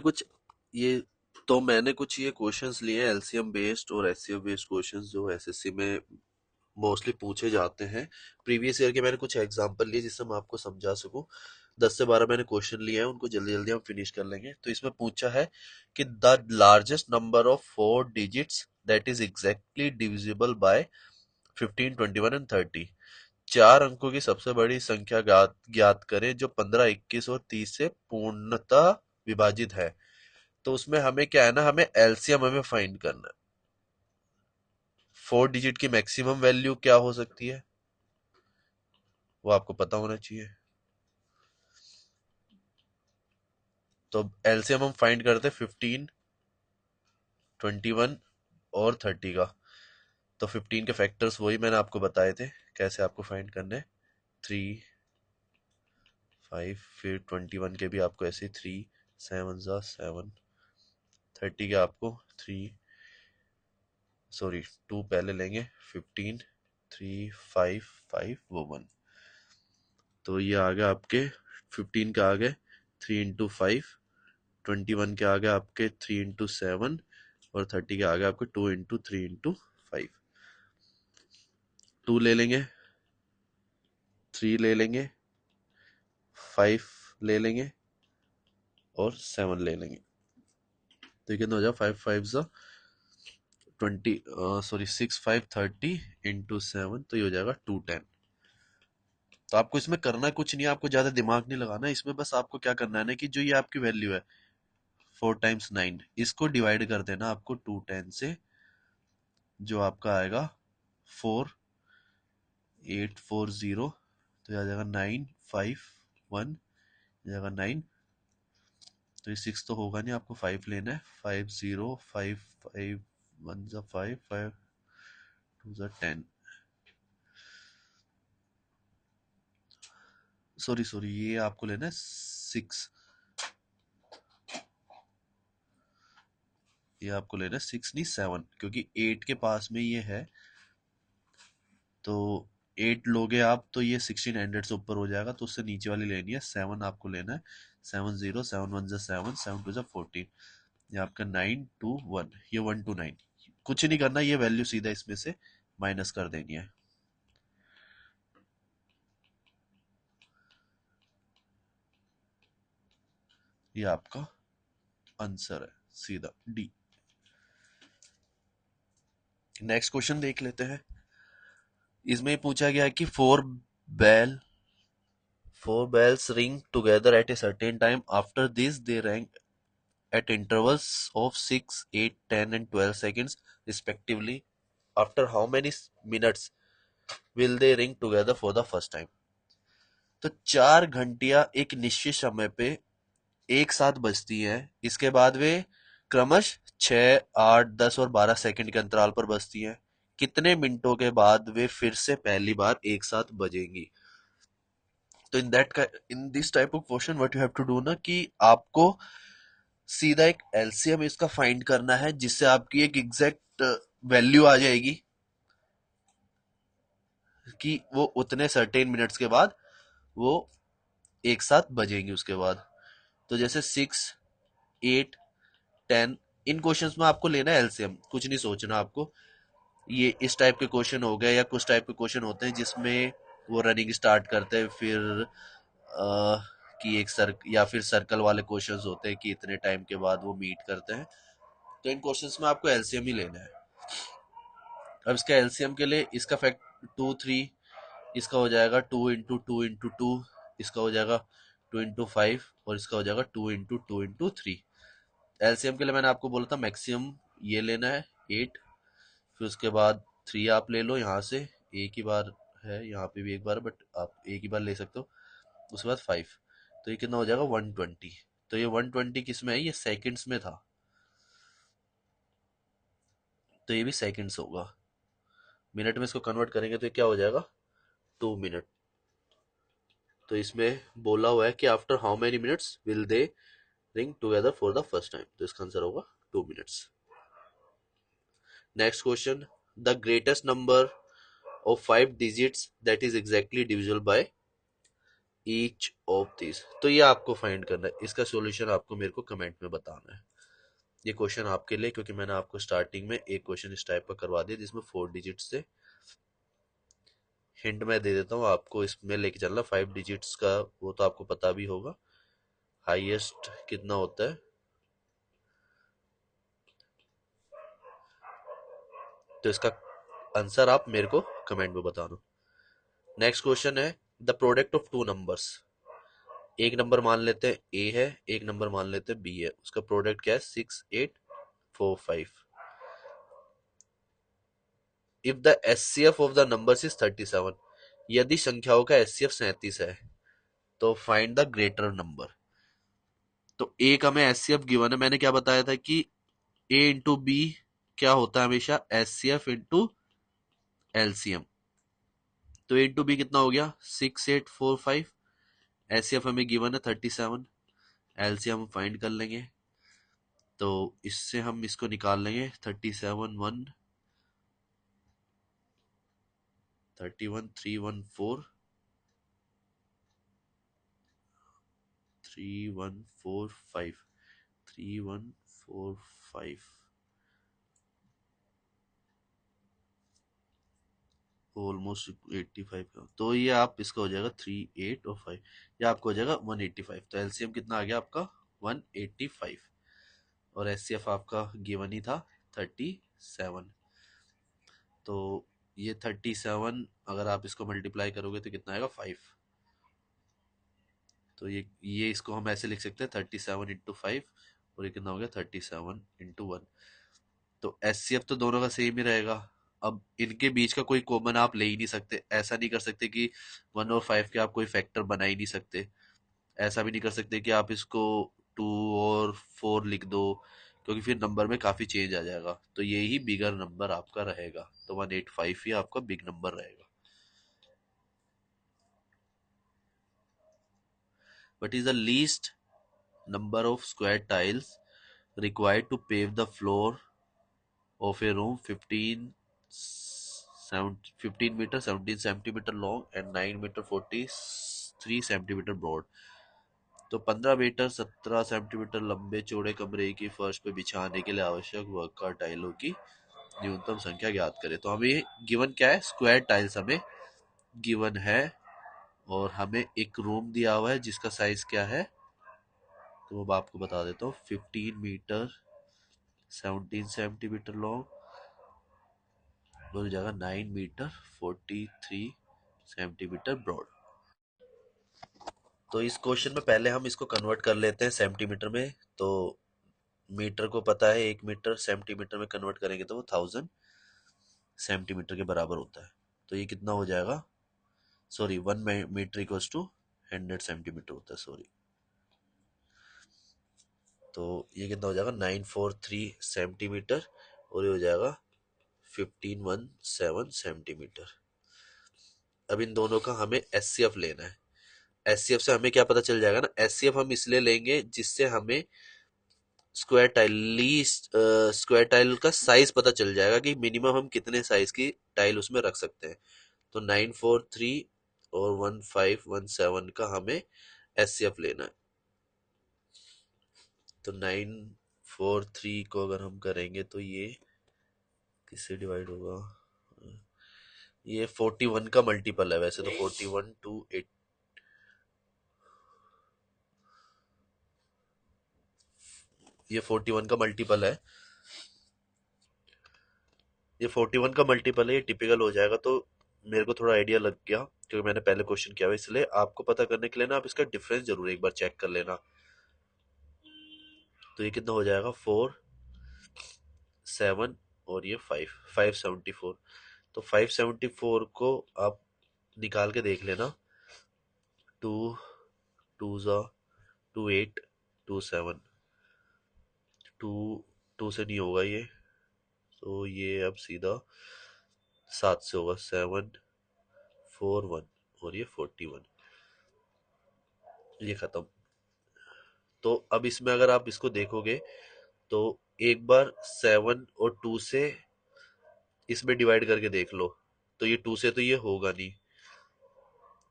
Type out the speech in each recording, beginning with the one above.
कुछ ये तो मैंने कुछ ये क्वेश्चंस लिए एलसीएम बेस्ड और एचसीएफ बेस्ड क्वेश्चंस जो एसएससी में मोस्टली पूछे जाते हैं। प्रीवियस ईयर के मैंने कुछ एग्जांपल लिए जिससे मैं आपको समझा सकूं। 10 से 12 मैंने क्वेश्चन लिए हैं, उनको जल्दी जल्दी हम फिनिश कर लेंगे। तो इसमें पूछा है कि the largest number of 4 digits that is exactly divisible by 15, 21 and 30। 4 अंकों की सबसे बड़ी संख्या ज्ञात ज्ञात करें जो 15, 21 और 30 से पूर्णतः विभाजित है। तो उसमें हमें क्या है ना, हमें एलसीएम हमें फाइंड करना है। 4 डिजिट की मैक्सिमम वैल्यू क्या हो सकती है वो आपको पता होना चाहिए। तो एलसीएम हम फाइंड करते हैं 15, 21 और 30 का। तो 15 के फैक्टर्स वही मैंने आपको बताए थे कैसे आपको फाइंड करने। 3, 5, फिर 21 के भी आपको ऐसे 3, 7 जा 7, 30 के आपको 3, सॉरी 2 पहले लेंगे, 15, 3, 5, 5 वो 1। तो ये आ गया आपके 15 के आगे 3 × 5, 21 के आगे आपके 3 × 7 और 30 के आगे आपके 2 × 3 × 5। 2 ले लेंगे, 3 ले लेंगे, 5 ले लेंगे और 7 ले लेंगे। तो ये कितना हो जाएगा, 5 5 ज़ा 20, सॉरी 6 5 30 × 7, तो ये हो जाएगा 210। तो आपको इसमें करना कुछ नहीं है, आपको ज्यादा दिमाग नहीं लगाना इसमें। बस आपको क्या करना है ना कि जो ये आपकी वैल्यू है 4 × 9, इसको डिवाइड कर देना आपको 210 से, जो आपका आएगा 4840। तो आ जाएगा 951, जाएगा 9। तो ये 6 तो होगा नहीं, आपको 5 लेना है। 5055, 1 ज़ा 5, 5 2 ज़ा 10, सॉरी सॉरी ये आपको लेना है 6, ये आपको लेना है 6 नहीं 7, क्योंकि 8 के पास में ये है। तो 8 लोगे आप तो ये 1600 से ऊपर हो जाएगा, तो उससे नीचे वाली लेनी है 7 आपको लेना है। 70, 7 1 ज़ा 7, 7 2 ज़ा 14, ये आपका 921, ये 129। कुछ नहीं करना, ये वैल्यू सीधा इसमें से माइनस कर देनी है। ये आपका आंसर है सीधा डी। नेक्स्ट क्वेश्चन देख लेते हैं। इसमें पूछा गया है कि bell four bells ring together at a certain time. After this they rang at intervals of 6, 8, 10 and 12 seconds respectively. After how many minutes will they ring together for the first time? तो 4 घंटियां एक निश्चित समय पे एक साथ बजती हैं। इसके बाद वे क्रमश 6, 8, 10 और 12 सेकंड के अंतराल पर बजती हैं। कितने मिनटों के बाद वे फिर से पहली बार एक साथ बजेंगी? तो in this type of question what you have to do ना, कि आपको सीधा एक एलसीएम इसका फाइंड करना है, जिससे आपकी एक एग्जैक्ट वैल्यू आ जाएगी कि वो उतने सर्टेन मिनट्स के बाद वो एक साथ बजेंगी उसके बाद। तो जैसे 6, 8, 10, इन क्वेश्चंस में आपको लेना है एलसीएम, कुछ नहीं सोचना आपको। ये इस टाइप के क्वेश्चन हो गए, या कुछ टाइप के क्वेश्चन होते हैं जिसमें वो रनिंग स्टार्ट करते हैं, फिर कि एक सर या फिर सर्कल वाले क्वेश्चंस होते हैं कि इतने टाइम के बाद वो मीट करते हैं। तो इन क्वेश्चंस में आपको एलसीएम ही लेना है। अब इसका एलसीएम के लिए इसका फैक्ट 2, 3, इसका हो जाएगा 2 × 2 × 2, इसका हो जाएगा 2 × 5 और इसका हो जाएगा 2 × 2 × 3। एलसीएम के लिए मैंने आपको बोला था मैक्सिमम ये लेना है 8, फिर उसके बाद 3 आप ले लो यहाँ से, एक ही बार है यहाँ पे भी एक बार, बट आप एक ही बार ले सकते हो। उसके बाद 5, तो ये कितना हो जाएगा 120। तो ये 120 किस में है, ये सेकंड्स में था, तो ये भी सेकंड्स होगा। मिनट में इसको कन्वर्ट करेंगे तो ये क्या हो जाएगा, 2 मिनट। तो इसमें बोला हुआ है कि after how many minutes will they ring together for the first time, तो इसका आंसर होगा 2 minutes. Next question, the greatest number of 5 digits that is exactly divisible by each of this. तो ये आपको फाइंड करना है, इसका सॉल्यूशन आपको मेरे को कमेंट में बताना है। ये क्वेश्चन आपके लिए, क्योंकि मैंने आपको स्टार्टिंग में एक क्वेश्चन इस टाइप का करवा दिया जिसमें 4 डिजिट्स थे। हिंट मैं दे देता हूँ आपको, इसमें लेके चलना 5 डिजिट्स का, वो तो आपको पता भी होगा हाईएस्ट कितना होता है। तो इसका आंसर आप मेरे को कमेंट में बताना। नेक्स्ट क्वेश्चन है the product of two numbers. एक नंबर मान लेते हैं ए है, एक नंबर मान लेते हैं बी है, उसका प्रोडक्ट क्या है 6, 8, 4, 5। If the HCF of the numbers is 37, यदि संख्याओं का एचसीएफ 37 है तो फाइंड द ग्रेटर नंबर। तो ए का हमें एचसीएफ गिवन है, मैंने क्या बताया था कि ए इंटू बी क्या होता है हमेशा एचसीएफ इंटू एलसीएम। तो ए इंटू बी कितना हो गया 6, 8, 4, 5। एचसीएफ हमें गिवन है 37, एलसीएम फाइंड कर लेंगे। तो इससे हम इसको निकाल लेंगे 37 1 31 3 1 4 3 1 4 5 3 1 4 5 ऑलमोस्ट 85 का। तो ये आप इसका हो जाएगा 3 8 और 5, ये आपको हो जाएगा 185। तो एलसीएम कितना आ गया आपका 185, और एचसीएफ आपका गिवन ही था 37। तो ये 37 अगर आप इसको मल्टीप्लाई करोगे तो कितना आएगा 5। तो ये इसको हम ऐसे लिख सकते हैं 37 × 5, और ये कितना हो गया 37 × 1। तो एचसीएफ तो दोनों का सेम ही रहेगा। अब इनके बीच का कोई कॉमन आप ले ही नहीं सकते, ऐसा नहीं कर सकते कि 1 और 5 के आप कोई फैक्टर बना ही नहीं सकते। ऐसा भी नहीं कर सकते कि आप इसको 2 और 4 लिख दो, क्योंकि फिर नंबर में काफी चेंज आ जाएगा। तो ये ही बिगर नंबर आपका रहेगा, तो 185 ही आपका बिग नंबर रहेगा। What is the least number of square tiles required to pave the floor of a room 15 meter 17 centimeter long and 9 meter 43 centimeter broad? तो 15 मीटर 17 सेंटीमीटर लंबे चौड़े कमरे की फर्श पे बिछाने के लिए आवश्यक वर्गाकार टाइलों की न्यूनतम संख्या ज्ञात करें। तो हमें गिवन क्या है, स्क्वायर टाइल्स हमें गिवन है, और हमें एक रूम दिया हुआ है जिसका साइज क्या है, तो अब आपको बता देता हूँ 15 मीटर 17 सेंटीमीटर लॉन्ग और जगह 9 मीटर 43 सेंटीमीटर ब्रॉड। तो इस क्वेश्चन में पहले हम इसको कन्वर्ट कर लेते हैं सेंटीमीटर में। तो मीटर को पता है 1 मीटर, सेंटीमीटर में कन्वर्ट करेंगे तो वो 1000 सेंटीमीटर के बराबर होता है। तो ये कितना हो जाएगा, sorry 1 metre equals to 100 centimetre होता है, सॉरी। तो ये कितना हो जाएगा 943 सेंटीमीटर, और ये हो जाएगा 1517 सेंटीमीटर। अब इन दोनों का हमें एचसीएफ लेना है। एचसीएफ से हमें क्या पता चल जाएगा ना, एचसीएफ हम इसलिए लेंगे जिससे हमें स्क्वायर टाइल का साइज पता चल जाएगा कि मिनिमम हम कितने साइज की टाइल उसमें रख सकते हैं। तो 943 और 1517 का हमें एचसीएफ लेना है। तो 943 को अगर हम करेंगे तो ये किससे डिवाइड होगा, ये 41 का मल्टीपल है वैसे तो, 41 टू 8, ये 41 का मल्टीपल है, ये 41 का मल्टीपल है, ये टिपिकल हो जाएगा। तो मेरे को थोड़ा आइडिया लग गया क्योंकि मैंने पहले क्वेश्चन किया हुआ, इसलिए आपको पता करने के लिए ना आप इसका डिफरेंस जरूर एक बार चेक कर लेना। तो ये कितना हो जाएगा 4 7 और ये 5 574। तो 574 को आप निकाल के देख लेना, 2 2 टू 2 से नहीं होगा ये, तो ये अब सीधा 7 से होगा, 7 4 1 और ये 41, ये खत्म। तो अब इसमें अगर आप इसको देखोगे तो एक बार 7 और 2 से इसमें डिवाइड करके देख लो, तो ये 2 से तो ये होगा नहीं,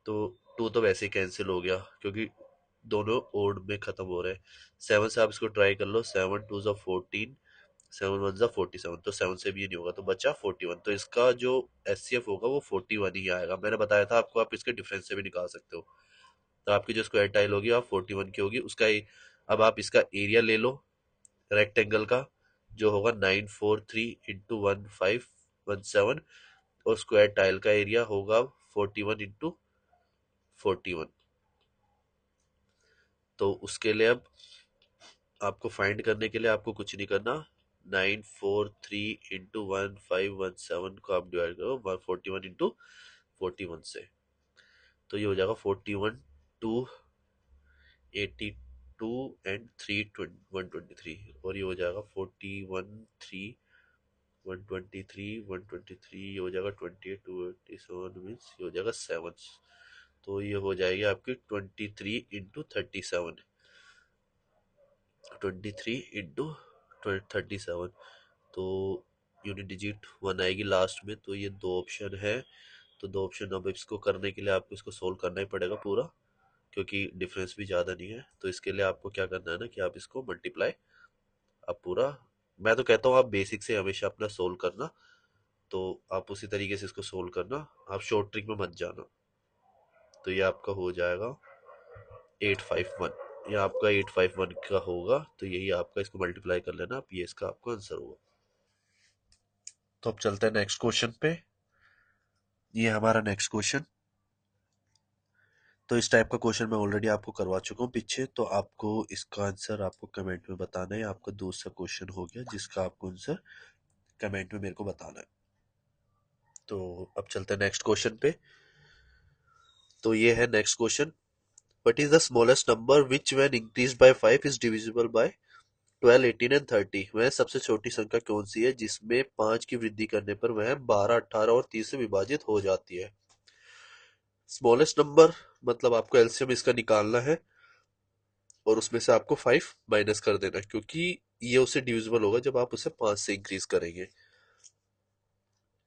तो टू तो वैसे ही कैंसिल हो गया क्योंकि दोनों ओड में खत्म हो रहे हैं। 7 से आप इसको ट्राई कर लो, 7 2 ज़ा 14, 7 1 ज़ा 47, तो 7 से भी ये नहीं होगा, तो बचा 41। तो इसका जो एचसीएफ होगा वो 41 ही आएगा। मैंने बताया था आपको, आप इसके डिफरेंस से भी निकाल सकते हो। तो आपकी जो स्क्वायर टाइल होगी आप 41 की होगी उसका अब आप इसका एरिया ले लो रेक्टेंगल का, जो होगा 943 × 1517, और स्क्वायर टाइल का एरिया होगा 41 × 41। तो उसके लिए अब आपको फाइंड करने के लिए आपको कुछ नहीं करना, 943 × 1517 को आप डिवाइड करो 141 × 41 से, तो ये हो जाएगा 41 2 82 एंड 3 123, और ये हो जाएगा 41 3 123 ये हो जाएगा 28 2 87 मीन्स ये हो जाएगा 7। तो ये हो जाएगी आपकी 23 × 37, 23 × 37, तो यूनिट डिजिट 1 आएगी लास्ट में। तो ये दो ऑप्शन है, तो दो ऑप्शन अब इसको करने के लिए आपको इसको सोल्व करना ही पड़ेगा पूरा, क्योंकि डिफरेंस भी ज़्यादा नहीं है। तो इसके लिए आपको क्या करना है ना कि आप इसको मल्टीप्लाई आप पूरा, मैं तो कहता हूँ आप बेसिक से हमेशा अपना सोल्व करना, तो आप उसी तरीके से इसको सोल्व करना, आप शॉर्ट ट्रिक में मत जाना। तो ये आपका हो जाएगा 851, ये आपका 851 का होगा, तो यही आपका, इसको मल्टीप्लाई कर लेना आप, ये इसका आपका आंसर होगा। तो अब चलते हैं नेक्स्ट क्वेश्चन पे। ये हमारा नेक्स्ट क्वेश्चन, तो इस टाइप का क्वेश्चन मैं ऑलरेडी आपको करवा चुका हूँ पीछे, तो आपको इसका आंसर आपको कमेंट में बताना है। आपका दूसरा क्वेश्चन हो गया जिसका आपको आंसर कमेंट में मेरे को बताना है। तो अब चलते हैं नेक्स्ट क्वेश्चन पे। तो ये है next question, what is the smallest number which when increased by 5 is divisible by 12 18 and 30। वह सबसे छोटी संख्या कौन सी है जिसमें 5 की वृद्धि करने पर वह 12 18 और 30 से विभाजित हो जाती है। स्मॉलेस्ट नंबर मतलब आपको एलसीएम इसका निकालना है, और उसमें से आपको 5 माइनस कर देना है, क्योंकि ये उससे डिविजिबल होगा जब आप उसे 5 से इंक्रीज करेंगे।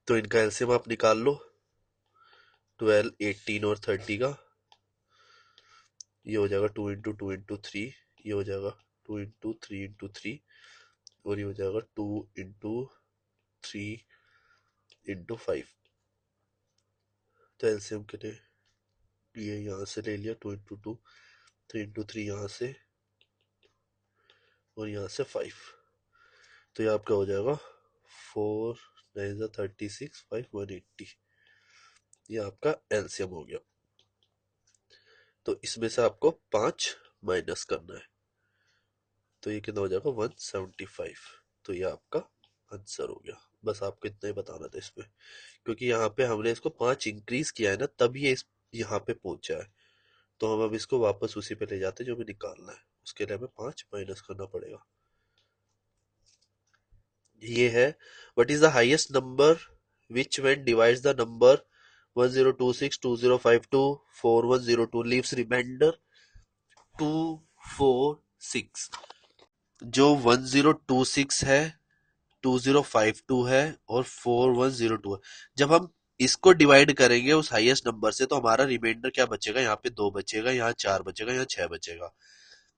तो इनका एलसीएम आप निकाल लो, 12 18 और 30 का। ये हो जाएगा 2 × 2 × 3, ये हो जाएगा 2 × 3 × 3, और ये हो जाएगा 2 × 3 × 5। तो एलसीएम के लिए ये यहाँ से ले लिया, 2 × 2 3 × 3 यहाँ से, और यहाँ से 5। तो ये आपका हो जाएगा 4 9 36 5 180। ये आपका एलसीएम हो गया। तो इसमें से आपको 5 माइनस करना है, तो ये कितना हो जाएगा 175। तो ये आपका आंसर हो गया। बस आपको इतना ही बताना था इसमें, क्योंकि यहाँ पे हमने इसको 5 इंक्रीज किया है ना, तब ये इस यहाँ पे पहुंचा है। तो हम अब इसको वापस उसी पे ले जाते हैं जो हमें निकालना है, उसके लिए हमें 5 माइनस करना पड़ेगा। ये है, what is the highest number which when divides the number 1026 2052 4102 leaves remainder 246। जो 1026 है, 2052 है और 4102 है, जब हम इसको डिवाइड करेंगे उस हाईएस्ट नंबर से, तो हमारा रिमाइंडर क्या बचेगा, यहाँ पे 2 बचेगा, यहाँ 4 बचेगा, यहाँ 6 बचेगा।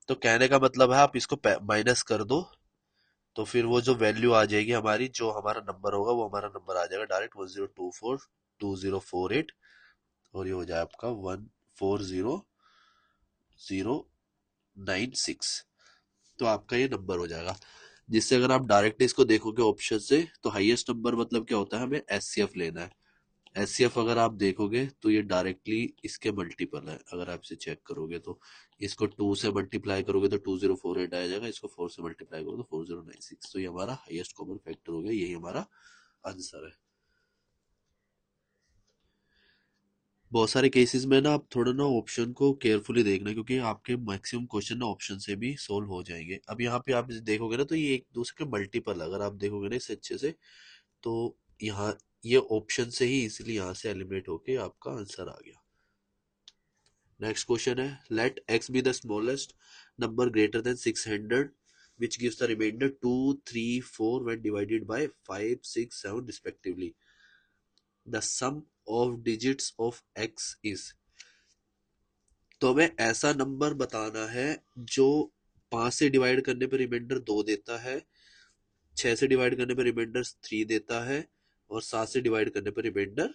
तो कहने का मतलब है आप इसको माइनस कर दो, तो फिर वो जो वैल्यू आ जाएगी हमारी, जो हमारा नंबर होगा वो हमारा नंबर आ जाएगा डायरेक्ट 1024 2048, और ये हो जाए आपका 140096। तो आपका ये नंबर हो जाएगा, जिससे अगर आप डायरेक्ट इसको देखोगे ऑप्शन से, तो हाईएस्ट नंबर मतलब क्या होता है, हमें एचसीएफ लेना है। एचसीएफ अगर आप देखोगे तो ये डायरेक्टली इसके मल्टीपल है। अगर आप इसे चेक करोगे तो इसको 2 से मल्टीप्लाई करोगे तो 2048 आ जाएगा, इसको 4 से मल्टीप्लाई करोगे तो 4096। तो ये हमारा हाईएस्ट कॉमन फैक्टर हो गया, यही हमारा आंसर है। बहुत सारे केसेस में ना आप थोड़ा ना ऑप्शन को केयरफुली देखना, क्योंकि आपके मैक्सिमम क्वेश्चन ना ऑप्शन से भी सोल्व हो जाएंगे। अब यहाँ पे आप देखोगे ना तो ये एक दूसरे के मल्टीपल, अगर आप देखोगे ना इसे अच्छे से, तो यहाँ ये ऑप्शन से ही इसीलिए यहाँ से एलिमिनेट होके आपका आंसर आ गया। नेक्स्ट क्वेश्चन है, let x be the smallest number greater than 600 which gives the remainder 2 3 4 when divided by 5 6 7 respectively. The sum of digits of x is, तो हमें ऐसा नंबर बताना है जो 5 से डिवाइड करने पर रिमाइंडर 2 देता है, 6 से डिवाइड करने पर रिमाइंडर 3 देता है, और 7 से डिवाइड करने पर रिमाइंडर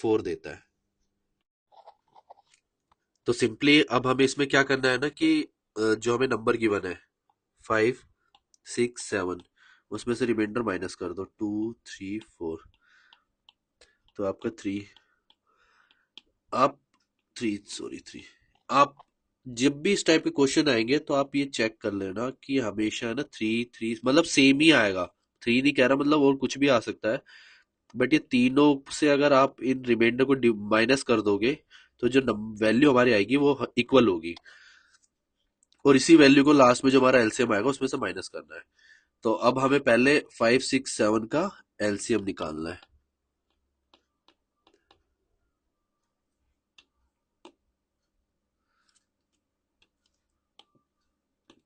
4 देता है। तो सिंपली अब हमें इसमें क्या करना है ना कि जो हमें नंबर गिवन है 5, 6, 7, उसमें से रिमाइंडर माइनस कर दो 2, 3, 4। तो आपका 3, आप 3 आप जब भी इस टाइप के क्वेश्चन आएंगे तो आप ये चेक कर लेना कि हमेशा है ना 3, 3 मतलब सेम ही आएगा। 3 नहीं कह रहा, मतलब और कुछ भी आ सकता है, बट ये तीनों से अगर आप इन रिमाइंडर को माइनस कर दोगे तो जो वैल्यू हमारी आएगी वो इक्वल होगी, और इसी वैल्यू को लास्ट में जो हमारा एलसीएम आएगा उसमें से माइनस करना है। तो अब हमें पहले 5, 6, 7 का एलसीएम निकालना है।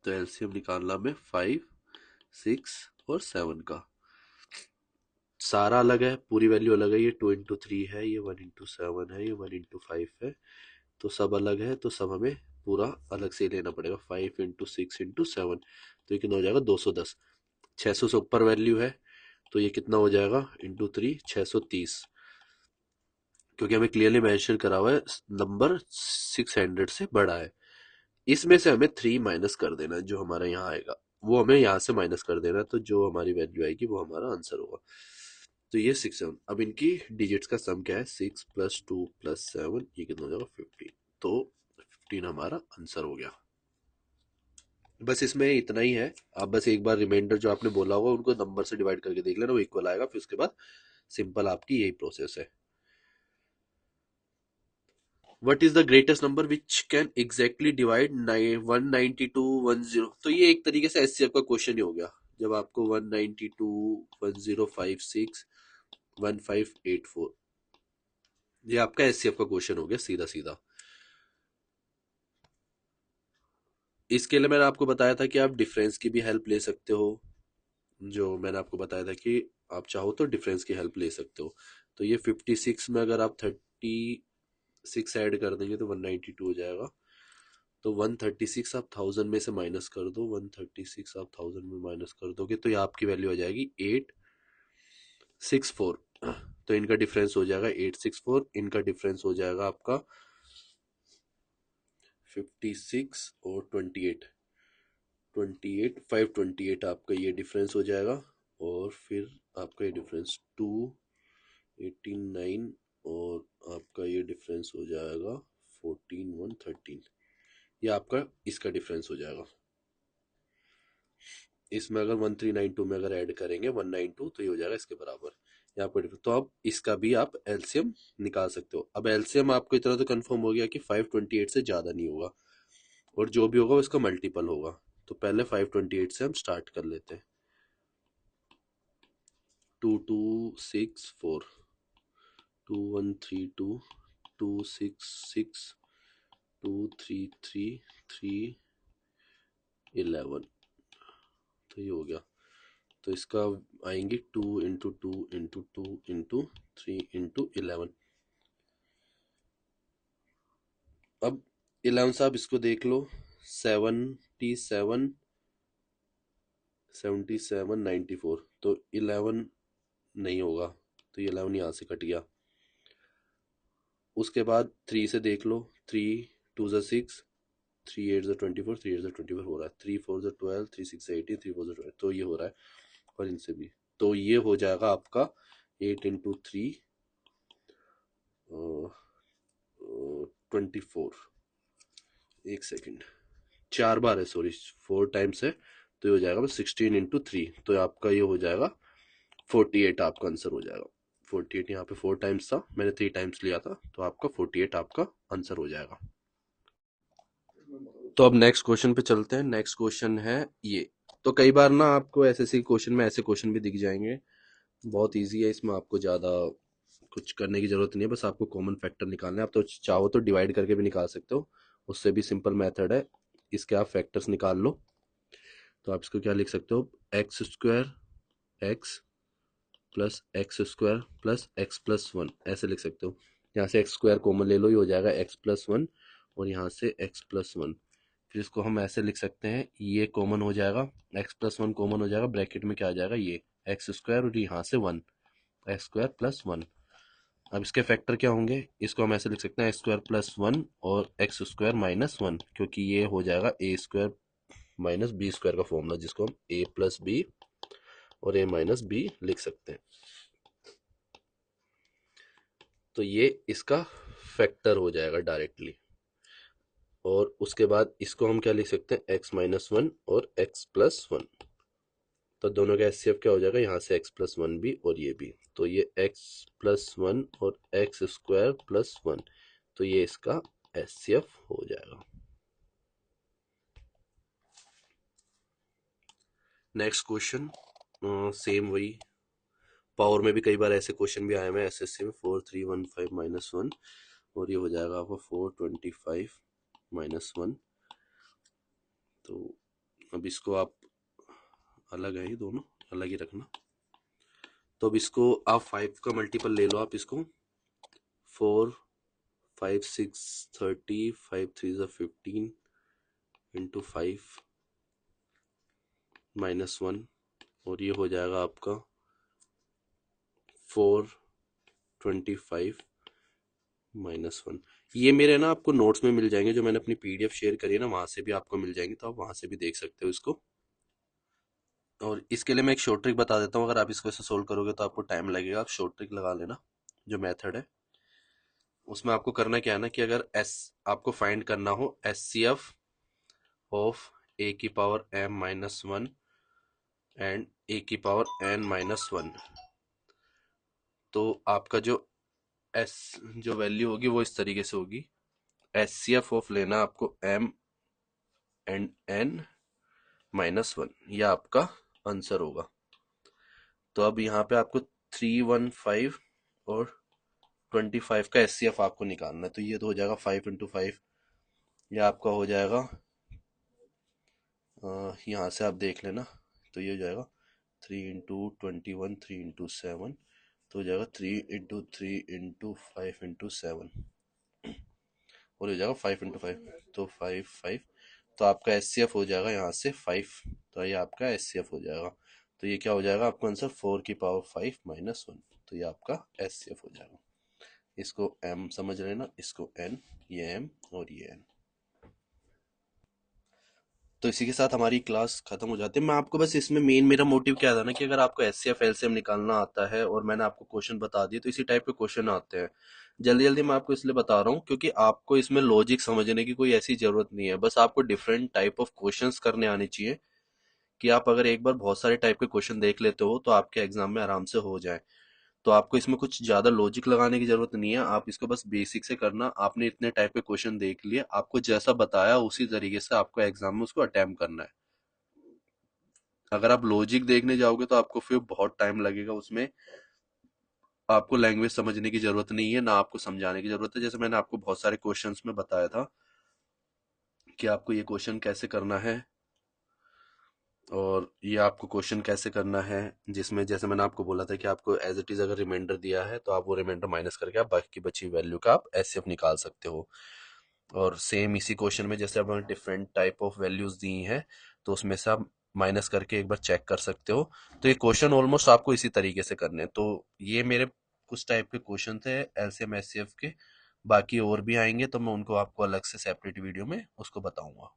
तो एलसीएम निकालना हमें 5, 6 और 7 का। सारा अलग है, पूरी वैल्यू अलग है, ये 2 into 3 है, ये 1 into 7 है, ये 1 into 5 है, तो सब अलग है, तो सब हमें पूरा अलग से लेना पड़ेगा। 5 into 6 into 7, तो ये कितना हो जाएगा 210। 600 से ऊपर वैल्यू है तो ये कितना हो जाएगा into 3 630, क्योंकि हमें क्लियरली मेंशन करा हुआ है नंबर 600 से बड़ा है। इसमें से हमें 3 माइनस कर देना है, जो हमारा यहाँ आएगा वो हमें यहाँ से माइनस कर देना है, तो जो हमारी वैल्यू आएगी वो हमारा आंसर होगा। तो ये 6, 7। अब इनकी डिजिट्स का सम क्या है, 6 + 2 + 7, ये कितना हो जाएगा 15। तो 15 हमारा आंसर हो गया। बस इसमें इतना ही है। आप बस एक बार रिमाइंडर जो आपने बोला होगा उनको नंबर से डिवाइड करके देख लेना, वो इक्वल आएगा, फिर उसके बाद सिंपल आपकी यही प्रोसेस है। What is the greatest number which can exactly divide 192 10? तो ये एक तरीके से एचसीएफ का क्वेश्चन ही हो गया, जब आपको 192 1056 1584, ये आपका एचसीएफ का क्वेश्चन हो गया सीधा सीधा। इसके लिए मैंने आपको बताया था कि आप डिफरेंस की भी हेल्प ले सकते हो, जो मैंने आपको बताया था कि आप चाहो तो डिफरेंस की हेल्प ले सकते हो। तो ये 56 में अगर आप 36 ऐड कर देंगे तो 192 हो जाएगा। तो 136 आप 1000 में से माइनस कर दो, 136 आप 1000 में माइनस कर दोगे तो ये आपकी वैल्यू हो जाएगी 864। तो इनका डिफरेंस हो जाएगा 864, इनका डिफरेंस हो जाएगा आपका 56 और 528 आपका ये डिफरेंस हो जाएगा। और फिर आपका ये डिफरेंस 289, और आपका ये डिफरेंस हो जाएगा 14113, ये आपका इसका डिफरेंस हो जाएगा। इसमें अगर 1392 में अगर ऐड करेंगे 192 तो ये हो जाएगा इसके बराबर, यहाँ पर तो अब इसका भी आप एलसीएम निकाल सकते हो। अब एलसीएम आपको इतना तो कंफर्म हो गया कि 528 से ज़्यादा नहीं होगा, और जो भी होगा उसका मल्टीपल होगा। तो पहले 528 से हम स्टार्ट कर लेते हैं। 2264, 2132, 266, 233, 311, तो ये हो गया। तो इसका आएंगे 2 into 2 into 2 into 3 into 11। अब 11 से आप इसको देख लो, 77, 77, 94, तो 11 नहीं होगा, तो ये 11 यहाँ से कट गया। उसके बाद 3 से देख लो, 3 2 6, 3 8 24, 3 8 24 हो रहा है, 3 4 12, 3 6 18, 3 4 12, तो ये हो रहा है। और इनसे भी तो ये हो जाएगा आपका 8 into 3 24। एक सेकेंड, 4 बार है, सॉरी 4 टाइम्स है, तो ये हो जाएगा 16 into 3, तो आपका ये हो जाएगा 48, आपका आंसर हो जाएगा 48। यहाँ पे 4 टाइम्स था, मैंने 3 टाइम्स लिया था, तो आपका 48 आपका आंसर हो जाएगा। तो अब नेक्स्ट क्वेश्चन पे चलते हैं। नेक्स्ट क्वेश्चन है ये। तो कई बार ना आपको एसएससी क्वेश्चन में ऐसे क्वेश्चन भी दिख जाएंगे, बहुत इजी है, इसमें आपको ज़्यादा कुछ करने की ज़रूरत नहीं है, बस आपको कॉमन फैक्टर निकालना है। आप तो चाहो तो डिवाइड करके भी निकाल सकते हो, उससे भी सिंपल मेथड है। इसके आप फैक्टर्स निकाल लो। तो आप इसको क्या लिख सकते हो, x² x plus x² plus x+1, ऐसे लिख सकते हो। यहाँ से x² कॉमन ले लो, ये हो जाएगा x+1 और यहाँ से x+1। फिर इसको हम ऐसे लिख सकते हैं, ये कॉमन हो जाएगा, x+1 कॉमन हो जाएगा, ब्रैकेट में क्या आ जाएगा, ये x² और यहाँ से 1, x²+1। अब इसके फैक्टर क्या होंगे, इसको हम ऐसे लिख सकते हैं x²+1 और x² - 1, क्योंकि ये हो जाएगा a² - b² का फॉर्मूला, जिसको हम a+b और a-b लिख सकते हैं। तो ये इसका फैक्टर हो जाएगा डायरेक्टली। और उसके बाद इसको हम क्या लिख सकते हैं, x-1 और x+1। तो दोनों का एचसीएफ क्या हो जाएगा, यहाँ से x+1 भी और ये भी, तो ये x+1 और x²+1, तो ये इसका एचसीएफ हो जाएगा। नेक्स्ट क्वेश्चन, सेम वही, पावर में भी कई बार ऐसे क्वेश्चन भी आए हैं एसएससी में, 4315 - 1, और ये हो जाएगा आपको 425 - 1। तो अब इसको आप अलग है, ये दोनों अलग ही रखना। तो अब इसको आप 5 का मल्टीपल ले लो, आप इसको 4 5 6 30, 5 3 15 इंटू 5 -1, और ये हो जाएगा आपका 425 -1। ये मेरे ना आपको नोट्स में मिल जाएंगे, जो मैंने अपनी पीडीएफ शेयर करी है ना, वहां से भी आपको मिल जाएंगे, तो आप वहां से भी देख सकते हो इसको। और इसके लिए मैं एक शॉर्ट ट्रिक बता देता हूँ, अगर आप इसको ऐसे सोल्व करोगे तो आपको टाइम लगेगा, आप शॉर्ट ट्रिक लगा लेना। जो मेथड है उसमें आपको करना क्या है ना, कि अगर एस आपको फाइंड करना हो HCF of a⁻m - 1 and a⁻n - 1, तो आपका जो एस जो वैल्यू होगी वो इस तरीके से होगी, एचसीएफ ऑफ लेना आपको m एंड n-1, यह आपका आंसर होगा। तो अब यहाँ पे आपको 315 और 25 का एचसीएफ आपको निकालना है, तो ये तो हो जाएगा 5 × 5, यह आपका हो जाएगा, यहाँ से आप देख लेना, तो ये हो जाएगा 3 × 21, 3 × 7, तो हो जाएगा 3 × 3 × 5 × 7, और हो जाएगा 5 × 5, तो 5 5, तो आपका एचसीएफ हो जाएगा यहाँ से 5, तो ये आपका एचसीएफ हो जाएगा। तो ये क्या हो जाएगा आपका आंसर, 4⁵ - 1, तो ये आपका एचसीएफ हो जाएगा। इसको m समझ लेना, इसको n, ये m और ये n। तो इसी के साथ हमारी क्लास खत्म हो जाती है। मैं आपको बस इसमें मेन मेरा मोटिव क्या था ना, कि अगर आपको एचसीएफ एलसीएम निकालना आता है और मैंने आपको क्वेश्चन बता दिए, तो इसी टाइप के क्वेश्चन आते हैं। जल्दी जल्दी मैं आपको इसलिए बता रहा हूँ क्योंकि आपको इसमें लॉजिक समझने की कोई ऐसी जरूरत नहीं है, बस आपको डिफरेंट टाइप ऑफ क्वेश्चंस करने आने चाहिए, कि आप अगर एक बार बहुत सारे टाइप के क्वेश्चन देख लेते हो तो आपके एग्जाम में आराम से हो जाए। तो आपको इसमें कुछ ज्यादा लॉजिक लगाने की जरूरत नहीं है, आप इसको बस बेसिक से करना। आपने इतने टाइप के क्वेश्चन देख लिए, आपको जैसा बताया उसी तरीके से आपको एग्जाम में उसको अटेम्प्ट करना है। अगर आप लॉजिक देखने जाओगे तो आपको फिर बहुत टाइम लगेगा उसमें, आपको लैंग्वेज समझने की जरूरत नहीं है, ना आपको समझाने की जरूरत है। जैसे मैंने आपको बहुत सारे क्वेश्चंस में बताया था कि आपको ये क्वेश्चन कैसे करना है, और ये आपको क्वेश्चन कैसे करना है, जिसमें जैसे मैंने आपको बोला था कि आपको एज इट इज अगर रिमाइंडर दिया है तो आप वो रिमाइंडर माइनस करके आप बाकी की बची वैल्यू का आप एचसीएफ निकाल सकते हो। और सेम इसी क्वेश्चन में जैसे आपने डिफरेंट टाइप ऑफ वैल्यूज दी हैं, तो उसमें से आप माइनस करके एक बार चेक कर सकते हो। तो ये क्वेश्चन ऑलमोस्ट आपको इसी तरीके से करने हैं। तो ये मेरे कुछ टाइप के क्वेश्चन थे एलसीएम एचसीएफ के, बाकी और भी आएंगे तो मैं उनको आपको अलग से सेपरेट वीडियो में उसको बताऊंगा।